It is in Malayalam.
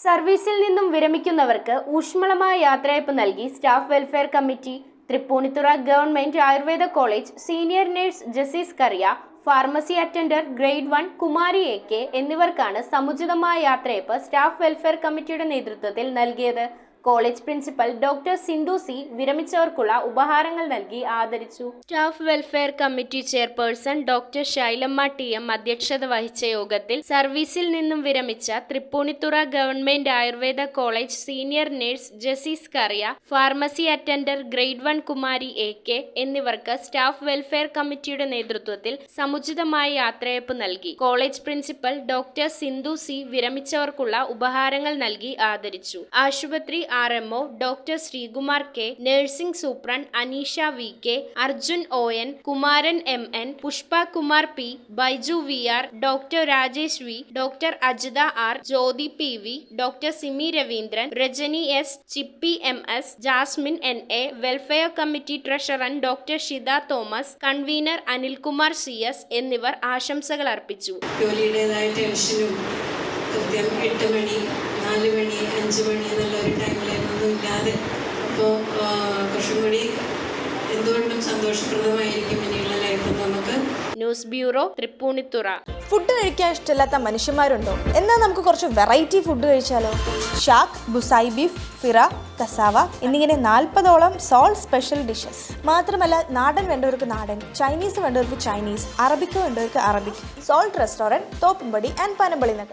സർവീസിൽ നിന്നും വിരമിക്കുന്നവർക്ക് ഊഷ്മളമായ യാത്രയയപ്പ് നൽകി staff welfare committee. Tripunithura government Ayurveda college senior nurse Jasees Kariya, pharmacy attender grade 1 Kumari AK എന്നിവർക്കാണ് സമുചിതമായ യാത്രയയപ്പ് സ്റ്റാഫ് വെൽഫെയർ കമ്മിറ്റിയുടെ നേതൃത്വത്തിൽ നൽകിയത്. College principal doctor Sindhu C വിരമിച്ചവർക്കുള്ള ഉപഹാരങ്ങൾ നൽകി ആദരിച്ചു. Staff welfare committee chairperson doctor Shailamma TM അധ്യക്ഷത വഹിച്ച യോഗത്തിൽ സർവീസിൽ നിന്നും വിരമിച്ച Tripunithura government Ayurveda college senior nurse Jasees Kariya, pharmacy attender grade 1 Kumari AK എന്നിവർക്ക് സ്റ്റാഫ് വെൽഫെയർ കമ്മിറ്റിയുടെ നേതൃത്വത്തിൽ സമുചിതമായ യാത്രയയപ്പ് നൽകി. College principal doctor Sindhu C വിരമിച്ചവർക്കുള്ള ഉപഹാരങ്ങൾ നൽകി ആദരിച്ചു. ആശുപത്രി RMO doctor Sreekumar K, nursing superintendent Aneesha VK, Arjun ON, Kumaran MN, Pushpa Kumar P, Baiju VR, doctor Rajesh V, doctor Ajitha R, Jyothi PV, doctor Simi Raveendran, Rajani S, Chippi MS, Jasmin NA, welfare committee treasurer doctor Shitha Thomas, convener Anilkumar CS എന്നിവർ ആശംസകൾ അർപ്പിച്ചു. ജോലിയുടേതായ ടെൻഷനും കൃത്യം 8 മണി 4 മണി 5 മണി എന്നുള്ളൊരു ടൈമിലൊന്നും ഇല്ലാതെ അപ്പോൾ കുറച്ചും കൂടി എന്തുകൊണ്ടും സന്തോഷപ്രദമായിരിക്കും ഇനിയുള്ള ലൈഫ് നമുക്ക്. News bureau, Tripunithura. ഫുഡ് കഴിക്കാൻ ഇഷ്ടമില്ലാത്ത മനുഷ്യന്മാരുണ്ടോ? എന്നാൽ നമുക്ക് കുറച്ച് വെറൈറ്റി ഫുഡ് കഴിച്ചാലോ? ഷാക്ക്, ബുസായി ബീഫ്, ഫിറ, കസാവ എന്നിങ്ങനെ 40ഓളം സോൾ സ്പെഷ്യൽ ഡിഷസ്. മാത്രമല്ല, നാടൻ വേണ്ടവർക്ക് നാടൻ, ചൈനീസ് വേണ്ടവർക്ക് ചൈനീസ്, അറബിക്ക് വേണ്ടവർക്ക് Arabic. Salt restaurant, Thoppumpady and Panampilly Nagar.